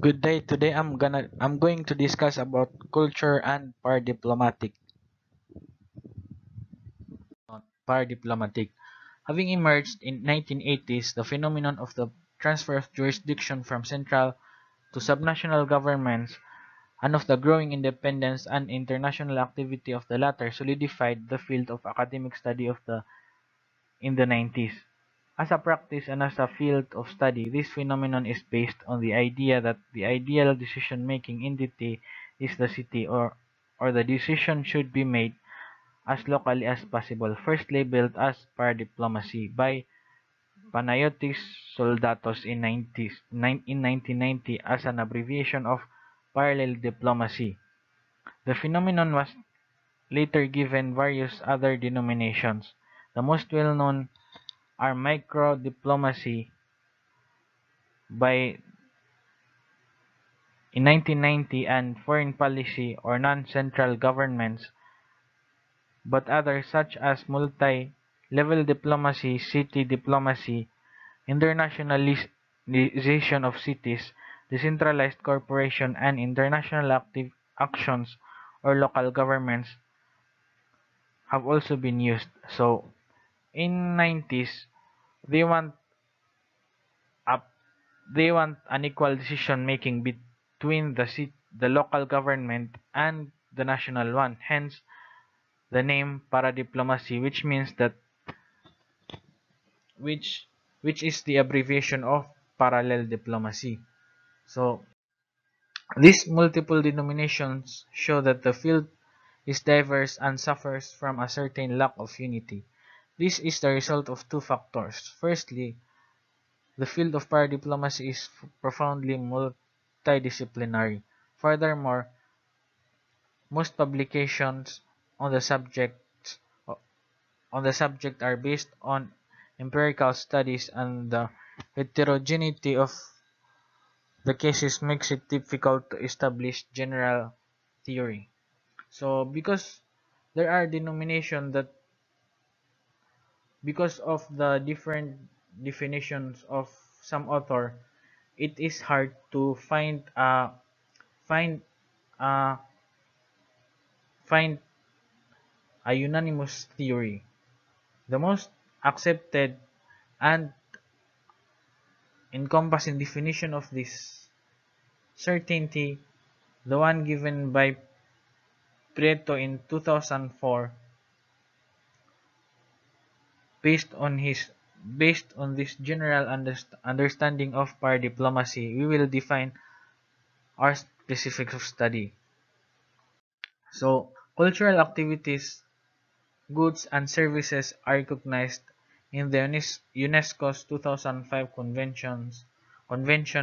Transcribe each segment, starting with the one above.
Good day. Today I'm going to discuss about culture and paradiplomatic. Having emerged in 1980s, the phenomenon of the transfer of jurisdiction from central to subnational governments and of the growing independence and international activity of the latter solidified the field of academic study of the in the 90s. As a practice and as a field of study, this phenomenon is based on the idea that the ideal decision-making entity is the city, or the decision should be made as locally as possible, first labeled as paradiplomacy by Panayotis Soldatos in 1990 as an abbreviation of parallel diplomacy. The phenomenon was later given various other denominations. The most well-known are micro-diplomacy by in 1990 and foreign policy or non-central governments, but others such as multi-level diplomacy, city diplomacy, internationalization of cities, decentralized corporation, and international active actions or local governments have also been used. So in 90s, they want up they want unequal decision making between the local government and the national one. Hence the name paradiplomacy, which means that which which is the abbreviation of parallel diplomacy. So these multiple denominations show that the field is diverse and suffers from a certain lack of unity. This is the result of two factors. Firstly, the field of paradiplomacy is profoundly multidisciplinary. Furthermore, most publications on the subject are based on empirical studies, and the heterogeneity of the cases makes it difficult to establish general theory. So there are denominations that because of the different definitions of some author, it is hard to find uh, find a unanimous theory. The most accepted and encompassing definition of this certainty, the one given by Prieto in 2004, based on his based on this general understanding of paradiplomacy, we will define our specifics of study. So, cultural activities, goods, and services are recognized in the UNESCO's 2005 Convention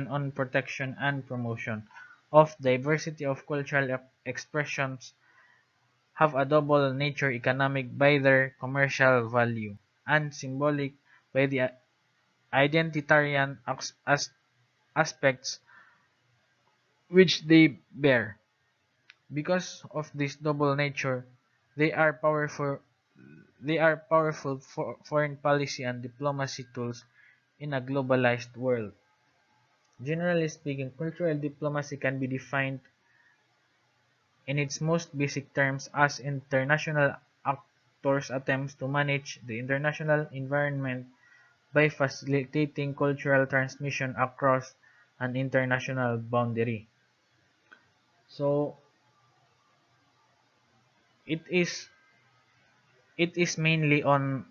on Protection and Promotion of Diversity of Cultural Expressions have a double nature: economic by their commercial value, and symbolic by the identitarian aspects which they bear. Because of this double nature, they are powerful foreign policy and diplomacy tools in a globalized world. Generally speaking, cultural diplomacy can be defined in its most basic terms as international actors' attempts to manage the international environment by facilitating cultural transmission across an international boundary. So it is it is mainly on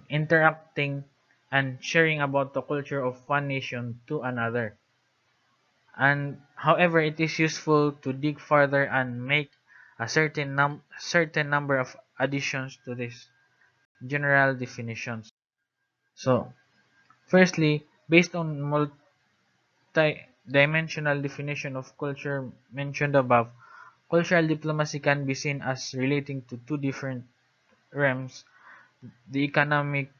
interacting and sharing about the culture of one nation to another. And however, it is useful to dig further and make a certain number of additions to these general definitions. So, firstly, based on multi-dimensional definition of culture mentioned above, cultural diplomacy can be seen as relating to two different realms: the economic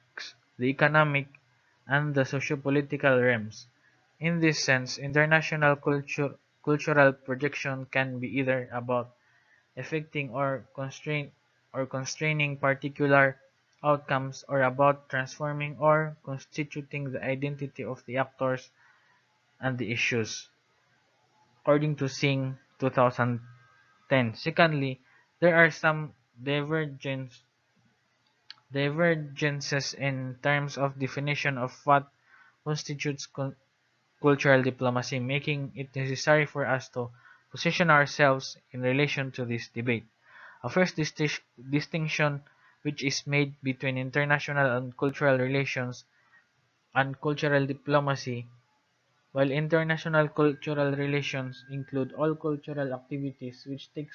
and the socio-political realms. In this sense, international cultural projection can be either about affecting or constraining particular outcomes, or about transforming or constituting the identity of the actors and the issues, according to Singh 2010. Secondly, there are some divergences in terms of definition of what constitutes cultural diplomacy, making it necessary for us to position ourselves in relation to this debate. A first distinction which is made between international and cultural relations and cultural diplomacy. While international cultural relations include all cultural activities which take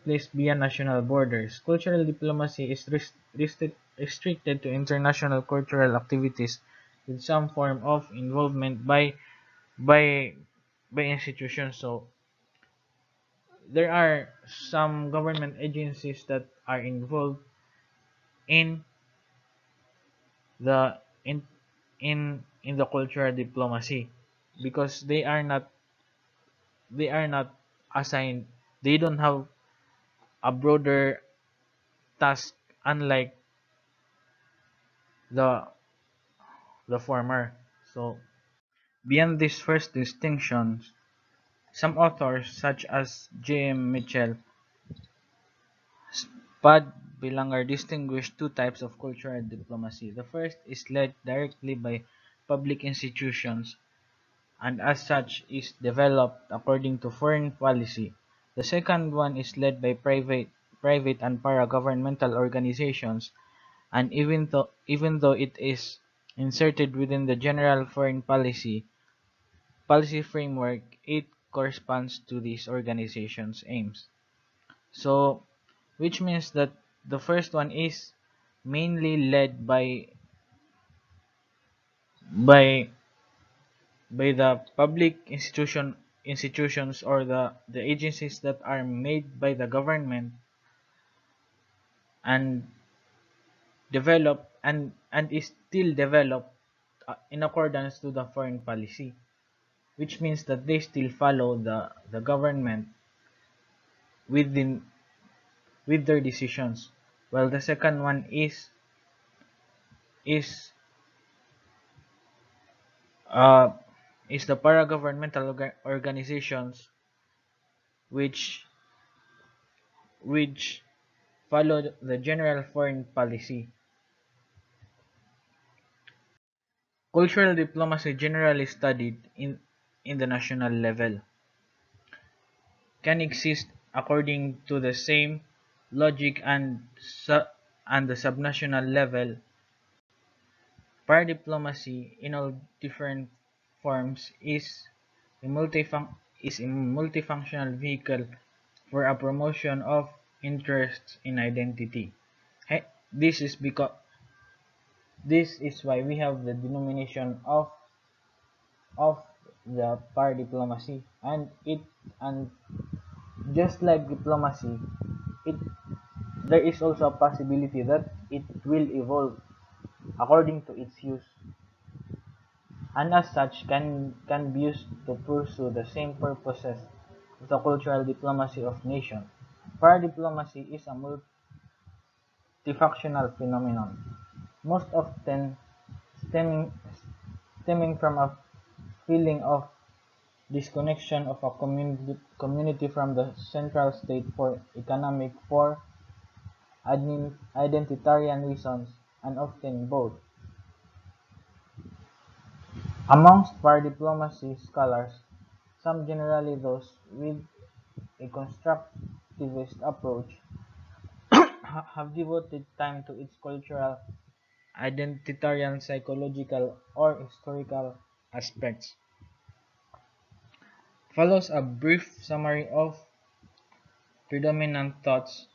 place beyond national borders, cultural diplomacy is restricted to international cultural activities with some form of involvement by by institutions. So there are some government agencies that are involved in the in the cultural diplomacy because they are not assigned, they don't have a broader task unlike the former. So beyond these first distinctions, some authors such as J.M. Mitchell, Spud Bilangar distinguish two types of cultural diplomacy. The first is led directly by public institutions and as such is developed according to foreign policy. The second one is led by private and para-governmental organizations, and even though it is inserted within the general foreign policy framework, it corresponds to these organizations' aims. So, which means that the first one is mainly led by the public institutions or the agencies that are made by the government and developed and is still developed in accordance to the foreign policy, which means that they still follow the government within with their decisions, while the second one is uh is the para-governmental organizations which which follow the general foreign policy. Cultural diplomacy, generally studied in the national level, can exist according to the same logic and the subnational level. Paradiplomacy, in all different forms, is a multifunctional vehicle for a promotion of interests in identity. This is because this is why we have the denomination of the paradiplomacy, and just like diplomacy, it there is also a possibility that it will evolve according to its use, and as such can be used to pursue the same purposes of the cultural diplomacy of nations. Paradiplomacy is a multifactional phenomenon, most often stemming stemming from a feeling of disconnection of a community from the central state for economic, for identitarian reasons, and often both. Amongst paradiplomacy scholars, some, generally those with a constructivist approach, have devoted time to its cultural, identitarian, psychological, or historical aspects. Follows a brief summary of predominant thoughts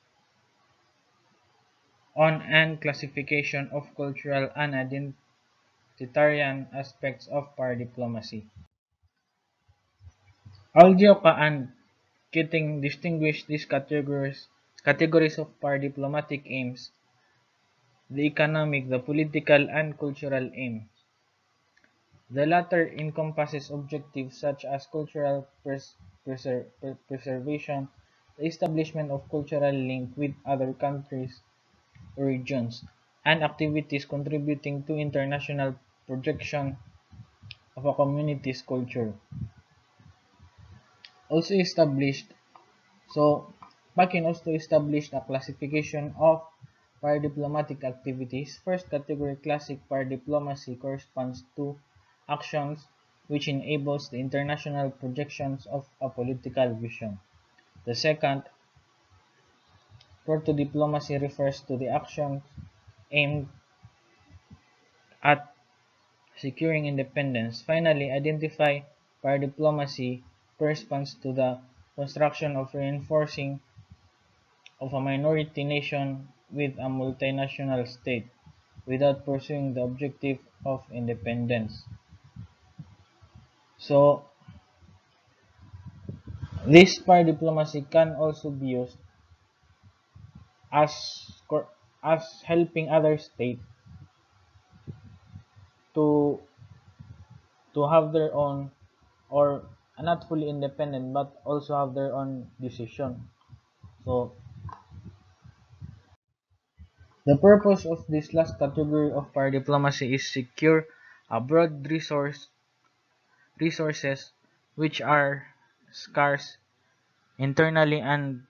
on and classification of cultural and identitarian aspects of paradiplomacy. Aldioka and Keating distinguish these categories of paradiplomatic aims: the economic, the political, and cultural aims. The latter encompasses objectives such as cultural preservation, the establishment of cultural link with other countries or regions, and activities contributing to international projection of a community's culture. Also established So, Bakin also established a classification of paradiplomatic activities. First category, classic paradiplomacy, corresponds to actions which enables the international projections of a political vision. The second, proto-diplomacy, refers to the actions aimed at securing independence. Finally, identify paradiplomacy corresponds to the construction of reinforcing of a minority nation with a multinational state without pursuing the objective of independence. So, this spy diplomacy can also be used as as helping other states to have their own, or not fully independent but also have their own decision. So, the purpose of this last category of paradiplomacy is secure a broad resources which are scarce internally and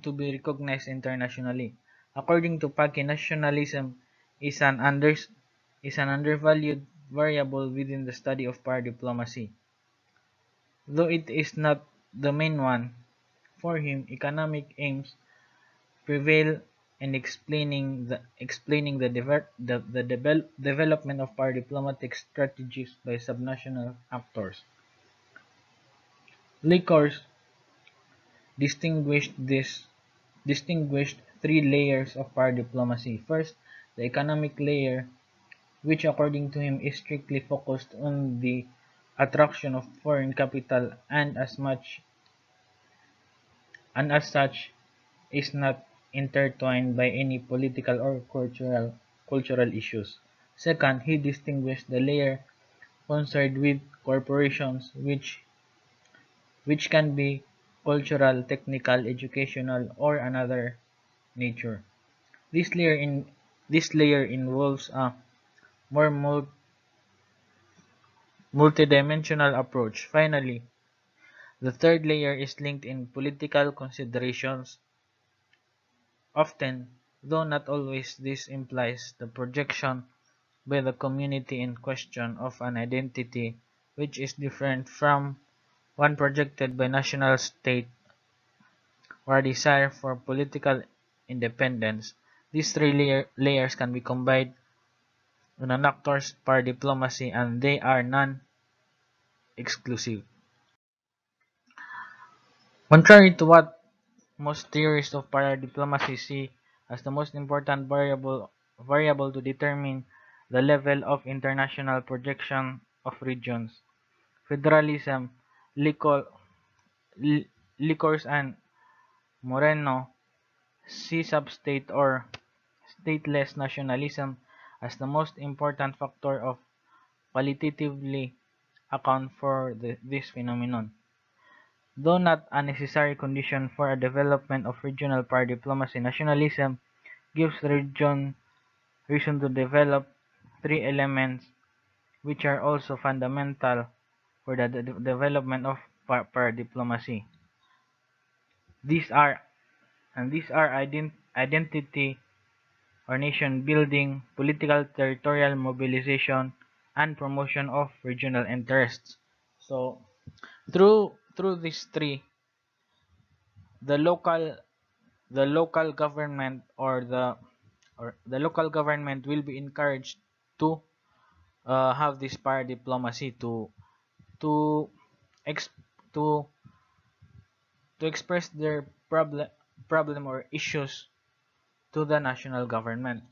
to be recognized internationally. According to Paki, nationalism is is an undervalued variable within the study of power diplomacy. Though it is not the main one, for him, economic aims prevail in explaining the development of power diplomatic strategies by subnational actors. Liquors distinguished three layers of power diplomacy. First, the economic layer, which according to him is strictly focused on the attraction of foreign capital and as such is not intertwined by any political or cultural issues. Second, he distinguished the layer concerned with corporations which can be cultural, technical, educational, or another nature. This layer in this layer involves a more multidimensional approach. Finally, the third layer is linked in political considerations. Often, though not always, this implies the projection by the community in question of an identity which is different from one projected by national state or a desire for political independence. These three layers can be combined in an actor's power diplomacy and they are non-exclusive. Contrary to what most theorists of paradiplomacy see as the most important variable to determine the level of international projection of regions, federalism, Licol, Licors and Moreno see sub-state or stateless nationalism as the most important factor of qualitatively account for this phenomenon. Though not a necessary condition for a development of regional power diplomacy, nationalism gives the region reason to develop three elements which are also fundamental for the development of power diplomacy. These are identity or nation building, political territorial mobilization, and promotion of regional interests. So through these three, the local the local government or the local government will be encouraged to have this power diplomacy to ex to express their problem or issues to the national government.